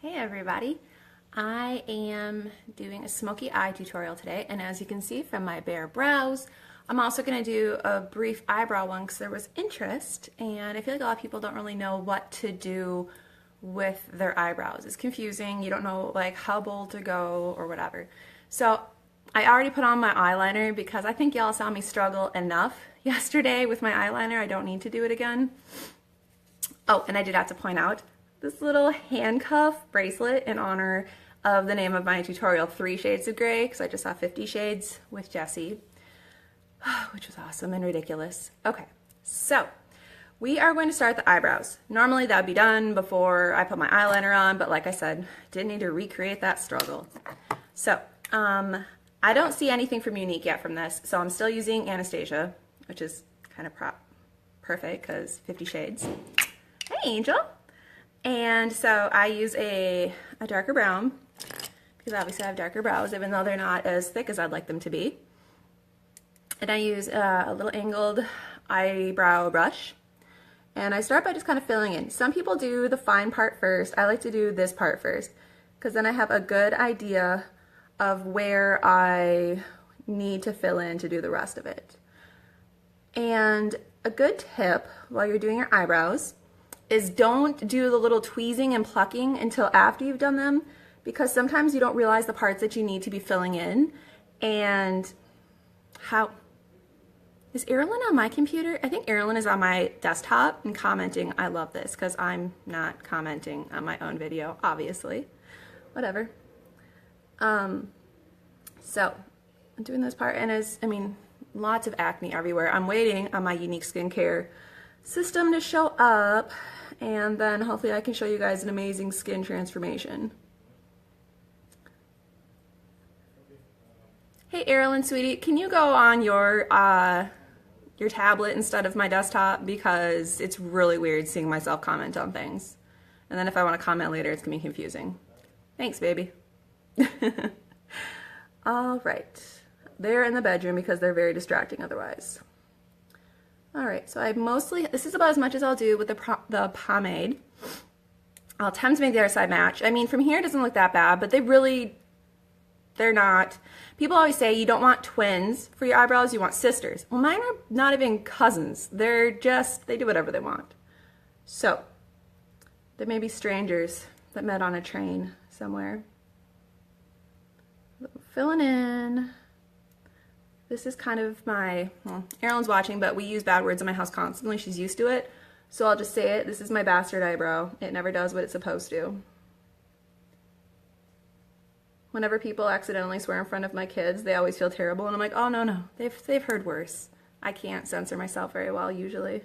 Hey everybody, I am doing a smoky eye tutorial today, and as you can see from my bare brows, I'm also going to do a brief eyebrow one because there was interest, and I feel like a lot of people don't really know what to do with their eyebrows. It's confusing, you don't know like how bold to go or whatever. So I already put on my eyeliner because I think y'all saw me struggle enough yesterday with my eyeliner. I don't need to do it again. Oh, and I did have to point out this little handcuff bracelet in honor of the name of my tutorial, 3 Shades of Grey, because I just saw 50 Shades with Jessie, which was awesome and ridiculous. Okay, so we are going to start the eyebrows. Normally that would be done before I put my eyeliner on, but like I said, didn't need to recreate that struggle. So, I don't see anything from Unique yet from this, so I'm still using Anastasia, which is kind of perfect because 50 Shades. Hey, Angel! And so I use a darker brown because obviously I have darker brows even though they're not as thick as I'd like them to be. And I use a little angled eyebrow brush. And I start by just kind of filling in. Some people do the fine part first. I like to do this part first because then I have a good idea of where I need to fill in to do the rest of it. And a good tip while you're doing your eyebrows is don't do the little tweezing and plucking until after you've done them, because sometimes you don't realize the parts that you need to be filling in. And how is Erilyn on my computer? I think Erilyn is on my desktop and commenting, I love this, because I'm not commenting on my own video, obviously. Whatever. So I'm doing this part, and lots of acne everywhere. I'm waiting on my Unique skincare system to show up, and then hopefully I can show you guys an amazing skin transformation. Hey Erilyn, sweetie, can you go on your tablet instead of my desktop, because it's really weird seeing myself comment on things, and then if I want to comment later it's gonna be confusing. Thanks, baby. All right, they're in the bedroom because they're very distracting otherwise. Alright, so this is about as much as I'll do with the pomade. I'll attempt to make the other side match. I mean, from here it doesn't look that bad, but they're not. People always say you don't want twins for your eyebrows, you want sisters. Well, mine are not even cousins. They do whatever they want. So, there may be strangers that met on a train somewhere. Filling in. This is kind of well, Erilyn's watching, but we use bad words in my house constantly. She's used to it. So I'll just say it. This is my bastard eyebrow. It never does what it's supposed to. Whenever people accidentally swear in front of my kids, they always feel terrible. And I'm like, oh, no. They've heard worse. I can't censor myself very well, usually.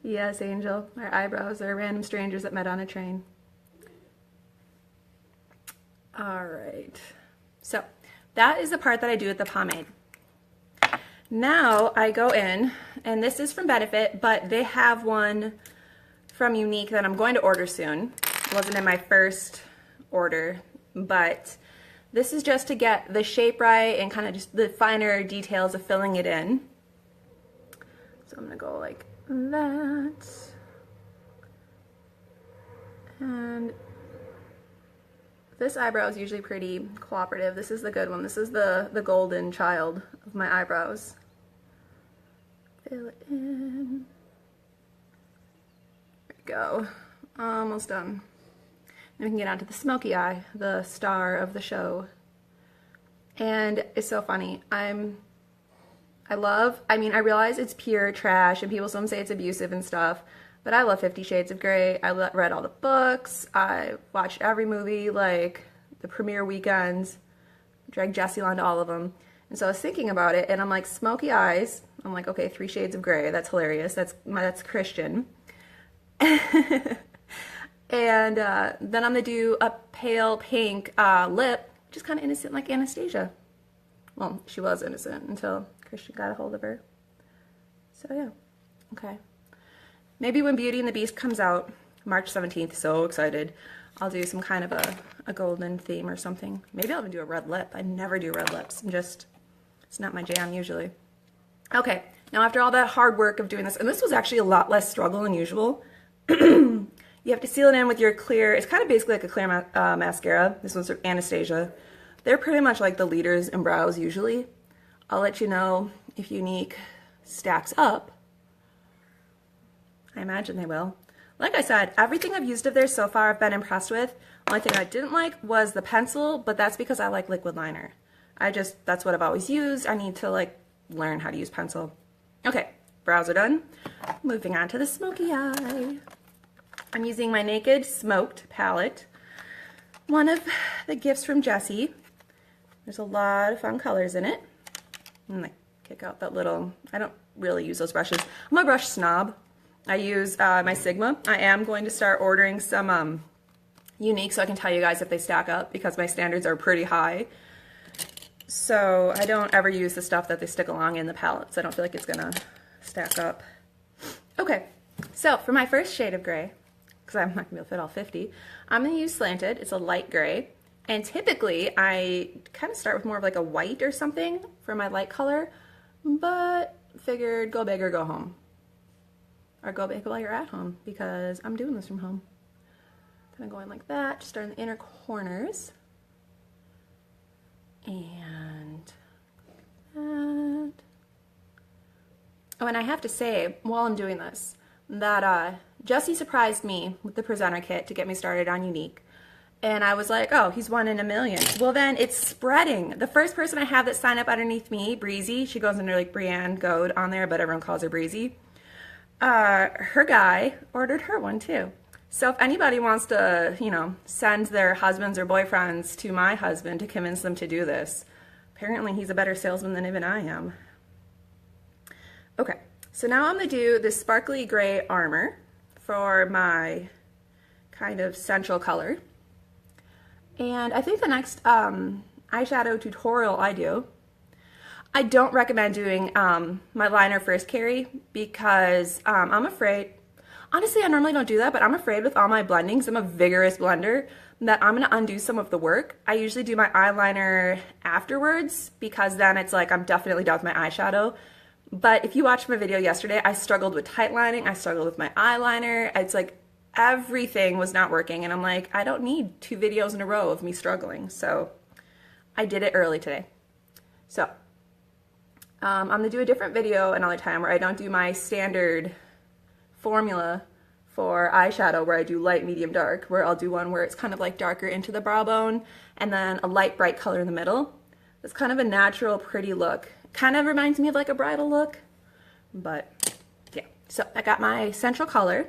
Yes, Angel. Our eyebrows are random strangers that met on a train. Alright, so that is the part that I do with the pomade. Now I go in, and this is from Benefit, but they have one from Unique that I'm going to order soon. It wasn't in my first order, but this is just to get the shape right and kind of just the finer details of filling it in. So I'm going to go like that. And this eyebrow is usually pretty cooperative. This is the good one. This is the golden child of my eyebrows. Fill it in. There we go. Almost done. Then we can get on to the smoky eye, the star of the show. And it's so funny. I realize it's pure trash and people some say it's abusive and stuff, but I love 50 Shades of Grey. I read all the books. I watched every movie, like the premiere weekends. Dragged Jessie onto all of them. And so I was thinking about it, and I'm like, smoky eyes. I'm like, okay, 3 Shades of Grey. That's hilarious. That's Christian. And then I'm gonna do a pale pink lip, just kind of innocent, like Anastasia. Well, she was innocent until Christian got a hold of her. So yeah, okay. Maybe when Beauty and the Beast comes out, March 17th, so excited, I'll do some kind of a golden theme or something. Maybe I'll even do a red lip. I never do red lips. It's not my jam usually. Okay, Now after all that hard work of doing this, and this was actually a lot less struggle than usual, you have to seal it in with your clear, it's kind of basically like a clear mascara. This one's from Anastasia. They're pretty much like the leaders in brows usually. I'll let you know if Unique stacks up. I imagine they will. Like I said, everything I've used of theirs so far I've been impressed with. Only thing I didn't like was the pencil, but that's because I like liquid liner. That's what I've always used. I need to like learn how to use pencil. Okay, brows are done. Moving on to the smoky eye. I'm using my Naked Smoked palette. One of the gifts from Jessie. There's a lot of fun colors in it. I'm gonna kick out that little, I don't really use those brushes. I'm a brush snob. I use my Sigma. I am going to start ordering some Unique so I can tell you guys if they stack up because my standards are pretty high. So I don't ever use the stuff that they stick along in the palettes. I don't feel like it's gonna stack up. Okay, so for my first shade of gray, because I'm not gonna be able to fit all 50, I'm gonna use Slanted. It's a light gray. And typically I kind of start with more of like a white or something for my light color, but figured go big or go home. Or go big while you're at home because I'm doing this from home. Kind of going like that, just starting the inner corners. And that. Oh, and I have to say, while I'm doing this, that Jessie surprised me with the presenter kit to get me started on Unique. And I was like, oh, he's 1 in a million. Well, then it's spreading. The first person I have that signed up underneath me, Breezy, she goes under like Brienne Goad on there, but everyone calls her Breezy. Her guy ordered her one too. So if anybody wants to, you know, send their husbands or boyfriends to my husband to convince them to do this, apparently he's a better salesman than even I am. Okay, so now I'm going to do this sparkly gray armor for my kind of central color. And I think the next eyeshadow tutorial I do, I don't recommend doing my liner first, Carrie, because I'm afraid, honestly I normally don't do that, but I'm afraid with all my blendings, I'm a vigorous blender, that I'm going to undo some of the work. I usually do my eyeliner afterwards because then it's like I'm definitely done with my eyeshadow. But if you watched my video yesterday, I struggled with tight lining, I struggled with my eyeliner, it's like everything was not working, and I'm like, I don't need 2 videos in a row of me struggling, so I did it early today. So I'm going to do a different video another time where I don't do my standard formula for eyeshadow where I do light, medium, dark, where I'll do one where it's kind of like darker into the brow bone and then a light, bright color in the middle. It's kind of a natural, pretty look. Kind of reminds me of like a bridal look, but yeah. So I got my central color,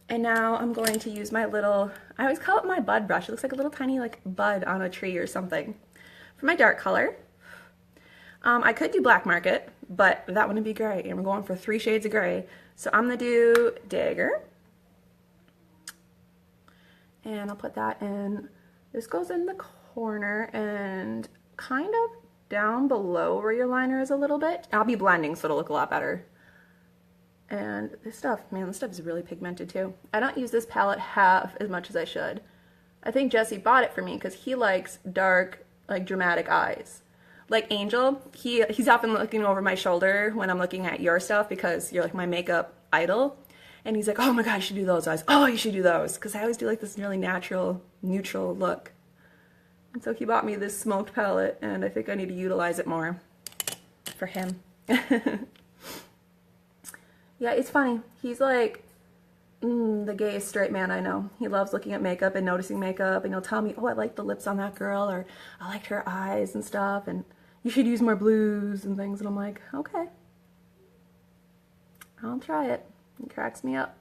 and now I'm going to use my little, I always call it my bud brush. It looks like a little tiny like bud on a tree or something. For my dark color, I could do Black Market, but that wouldn't be gray, and we're going for 3 shades of gray. So I'm going to do Dagger, and I'll put that in, this goes in the corner and kind of down below where your liner is a little bit. I'll be blending so it'll look a lot better. And this stuff, man, this stuff is really pigmented too. I don't use this palette half as much as I should. I think Jesse bought it for me because he likes dark, like dramatic eyes. Like Angel, he's often looking over my shoulder when I'm looking at your stuff because you're like my makeup idol. And he's like, oh my god, you should do those eyes. Oh, you should do those. Because I always do like this really natural, neutral look. And so he bought me this smoked palette, and I think I need to utilize it more for him. Yeah, it's funny. He's like the gayest straight man I know. He loves looking at makeup and noticing makeup, and he'll tell me, oh, I like the lips on that girl, or I liked her eyes and stuff, and you should use more blues and things. And I'm like, okay, I'll try it. It cracks me up.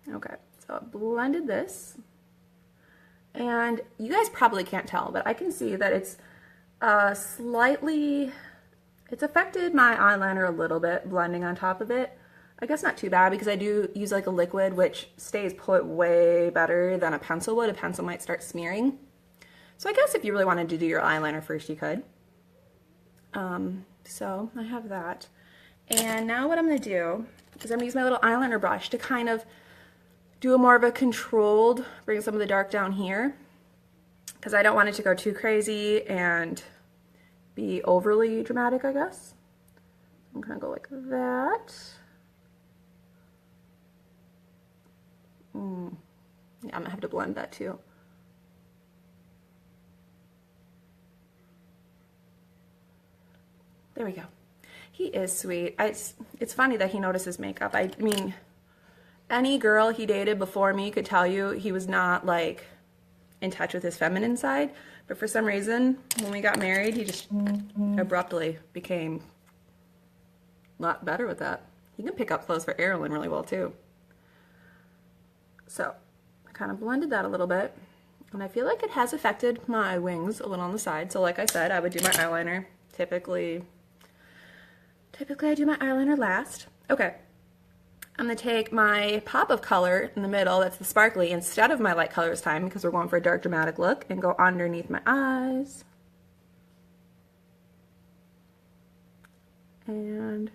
Okay, so I blended this. And you guys probably can't tell, but I can see that it's slightly, it's affected my eyeliner a little bit, blending on top of it. I guess not too bad because I do use like a liquid which stays put way better than a pencil would. A pencil might start smearing. So I guess if you really wanted to do your eyeliner first, you could. So I have that. And now what I'm going to do is I'm going to use my little eyeliner brush to kind of do a more of a controlled, bring some of the dark down here, because I don't want it to go too crazy and be overly dramatic, I guess. I'm gonna go like that. Yeah, I'm gonna have to blend that too. There we go. He is sweet. It's funny that he notices makeup. I mean, any girl he dated before me could tell you he was not like in touch with his feminine side, but for some reason, when we got married, he just abruptly became a lot better with that. He can pick up clothes for Erilyn really well too. So I kind of blended that a little bit, and I feel like it has affected my wings a little on the side. So like I said, I would do my eyeliner. Typically I do my eyeliner last. Okay, I'm gonna take my pop of color in the middle, that's the sparkly, instead of my light color this time because we're going for a dark dramatic look, and go underneath my eyes. And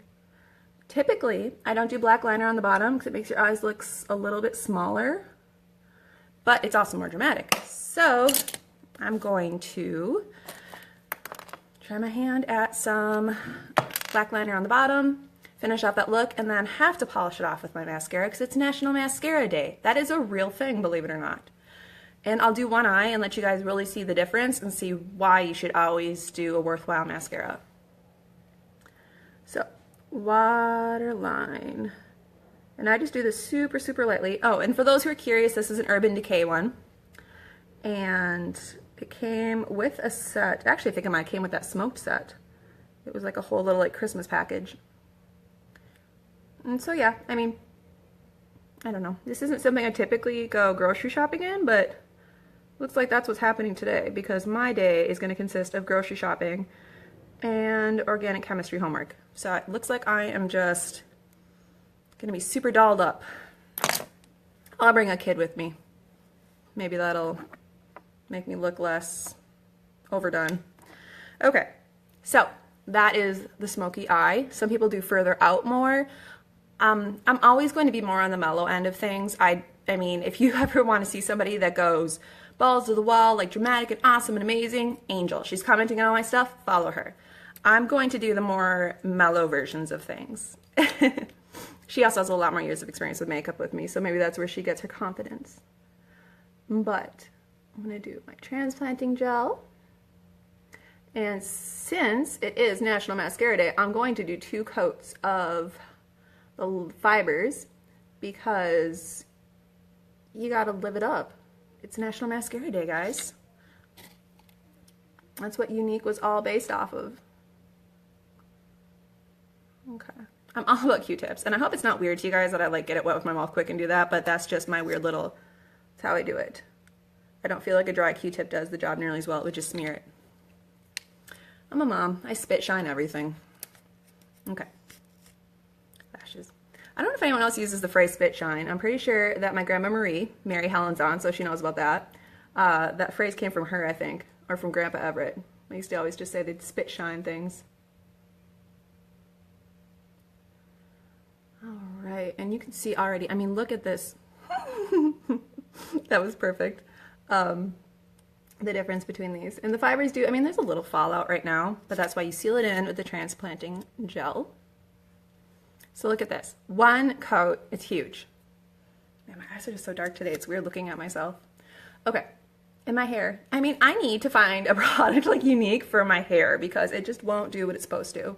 typically, I don't do black liner on the bottom because it makes your eyes look a little bit smaller, but it's also more dramatic. So I'm going to try my hand at some black liner on the bottom, finish off that look, and then have to polish it off with my mascara because it's National Mascara Day. That is a real thing, believe it or not. And I'll do one eye and let you guys really see the difference and see why you should always do a worthwhile mascara. So, waterline. And I just do this super, super lightly. Oh, and for those who are curious, this is an Urban Decay one. And it came with a set. Actually, I think it might have came with that smoked set. It was like a whole little like Christmas package. And so yeah, I mean, I don't know. This isn't something I typically go grocery shopping in, but looks like that's what's happening today because my day is going to consist of grocery shopping and organic chemistry homework. So it looks like I am just going to be super dolled up. I'll bring a kid with me. Maybe that'll make me look less overdone. Okay, so that is the smoky eye. Some people do further out more. I'm always going to be more on the mellow end of things. I mean, if you ever want to see somebody that goes balls to the wall, like dramatic and awesome and amazing, Angel. She's commenting on all my stuff, follow her. I'm going to do the more mellow versions of things. She also has a lot more years of experience with makeup with me, so maybe that's where she gets her confidence. But I'm going to do my transplanting gel. And since it is National Mascara Day, I'm going to do 2 coats of the fibers because you gotta live it up. It's National Mascara Day, guys. That's what Unique was all based off of. Okay. I'm all about Q-tips, and I hope it's not weird to you guys that I like get it wet with my mouth quick and do that, but that's just my weird little, that's how I do it. I don't feel like a dry Q-tip does the job nearly as well. It would just smear it. I'm a mom. I spit shine everything. Okay. Lashes. I don't know if anyone else uses the phrase spit shine. I'm pretty sure that my grandma Marie, Mary Helen's on, so she knows about that. That phrase came from her, I think, or from Grandpa Everett. I used to always just say they'd spit shine things. All right, and you can see already, I mean, look at this. That was perfect. The difference between these. And the fibers do, I mean, there's a little fallout right now, but that's why you seal it in with the transplanting gel. So look at this. 1 coat, it's huge. Man, my eyes are just so dark today, it's weird looking at myself. Okay, and my hair. I mean, I need to find a product like Unique for my hair because it just won't do what it's supposed to.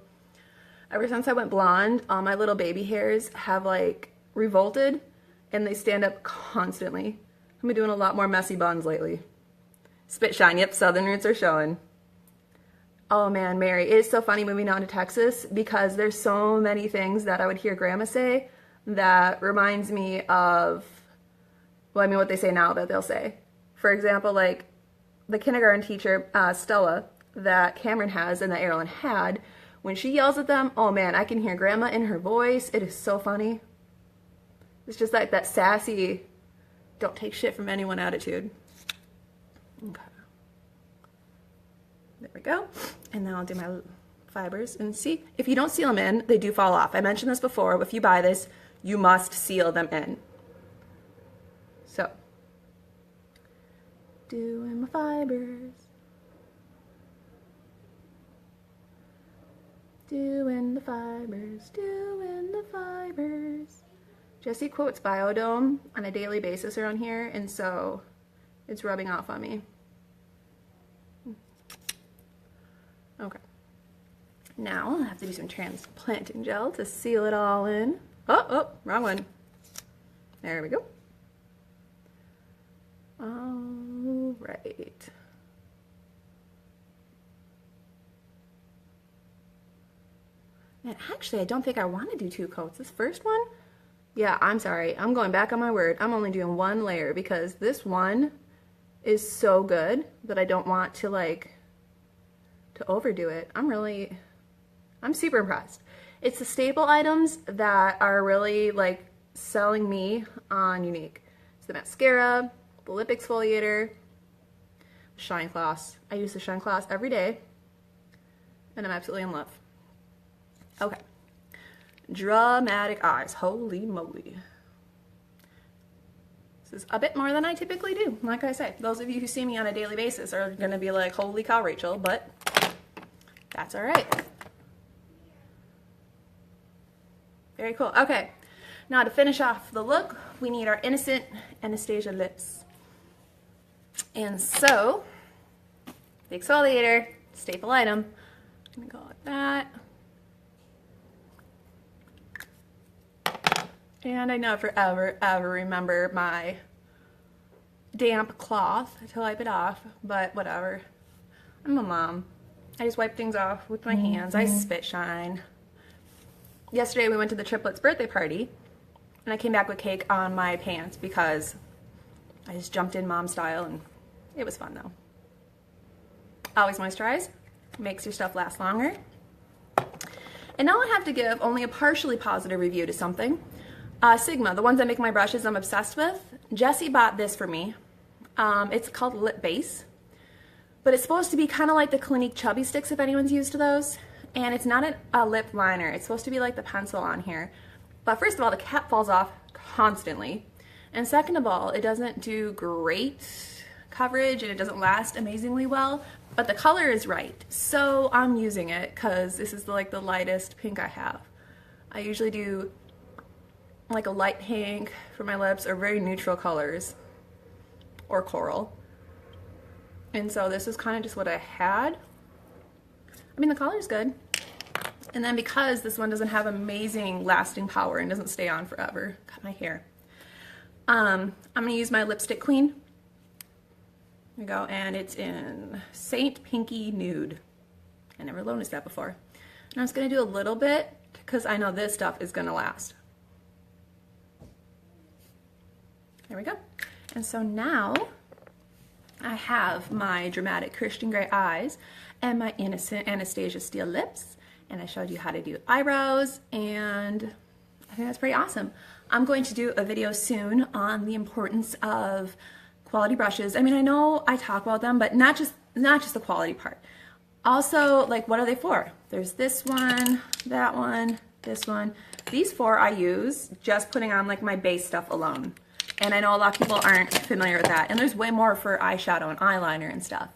Ever since I went blonde, all my little baby hairs have like revolted and they stand up constantly. I've been doing a lot more messy buns lately. Spit shine, yep, southern roots are showing. Oh man, Mary, it is so funny moving down to Texas because there's so many things that I would hear Grandma say that reminds me of, well, I mean what they say now that they'll say. For example, like the kindergarten teacher, Stella, that Cameron has and that Erilyn had, when she yells at them, oh man, I can hear Grandma in her voice. It is so funny. It's just like that sassy, don't take shit from anyone attitude. Okay. There we go. And then I'll do my fibers. And see, if you don't seal them in, they do fall off. I mentioned this before. If you buy this, you must seal them in. So, doing my fibers. Doing the fibers, doing the fibers. Jesse quotes Biodome on a daily basis around here, and so it's rubbing off on me. Okay. Now I'll have to do some transplanting gel to seal it all in. Oh, wrong one. There we go. All right. And actually, I don't think I want to do 2 coats. This first one, yeah, I'm sorry. I'm going back on my word. I'm only doing 1 layer because this one is so good that I don't want to to overdo it. I'm super impressed. It's the staple items that are really selling me on Unique. It's the mascara, the lip exfoliator, Shine Gloss. I use the Shine Gloss every day, and I'm absolutely in love. Okay, dramatic eyes, holy moly. This is a bit more than I typically do. Like I say, those of you who see me on a daily basis are gonna be like, holy cow, Rachel, but that's all right. Very cool, okay. Now to finish off the look, we need our Innocent Anastasia lips. And so, the exfoliator, staple item, I'm gonna go like that. And I never, ever remember my damp cloth to wipe it off, but whatever. I'm a mom. I just wipe things off with my hands. I spit shine. Yesterday we went to the triplets' birthday party, and I came back with cake on my pants because I just jumped in mom style, and it was fun though. Always moisturize. Makes your stuff last longer. And now I have to give only a partially positive review to something. Sigma, the ones that make my brushes I'm obsessed with. Jesse bought this for me. It's called Lip Base. But it's supposed to be kind of like the Clinique Chubby Sticks, if anyone's used to those. And it's not a lip liner. It's supposed to be like the pencil on here. But first of all, the cap falls off constantly. And second of all, it doesn't do great coverage and it doesn't last amazingly well. But the color is right. So I'm using it because this is like the lightest pink I have. I usually do like a light pink for my lips or very neutral colors or coral. And so this is kind of just what I had. I mean, the color's good. And then because this one doesn't have amazing lasting power and doesn't stay on forever, got my hair. I'm gonna use my Lipstick Queen. There we go, and it's in Saint Pinky Nude. I never noticed that before. And I'm just gonna do a little bit because I know this stuff is gonna last. There we go. And so now I have my dramatic Christian Grey eyes and my Innocent Anastasia Steel lips. And I showed you how to do eyebrows, and I think that's pretty awesome. I'm going to do a video soon on the importance of quality brushes. I mean, I know I talk about them, but not just the quality part. Also, like, what are they for? There's this one, that one, this one. These 4 I use just putting on like my base stuff alone. And I know a lot of people aren't familiar with that. And there's way more for eyeshadow and eyeliner and stuff.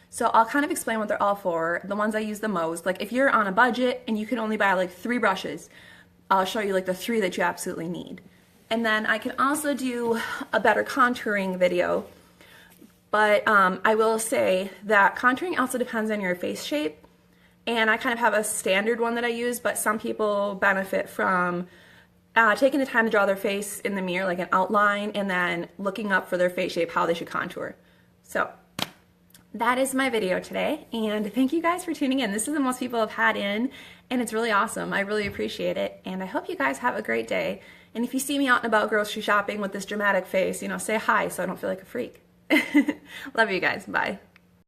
So I'll kind of explain what they're all for, the ones I use the most. Like if you're on a budget and you can only buy like 3 brushes, I'll show you like the 3 that you absolutely need. And then I can also do a better contouring video. But I will say that contouring also depends on your face shape. And I kind of have a standard one that I use, but some people benefit from taking the time to draw their face in the mirror, like an outline, and then looking up for their face shape, how they should contour. So that is my video today, and thank you guys for tuning in. This is the most people have had in, and it's really awesome. I really appreciate it, and I hope you guys have a great day. And if you see me out and about grocery shopping with this dramatic face, you know, say hi so I don't feel like a freak. Love you guys. Bye.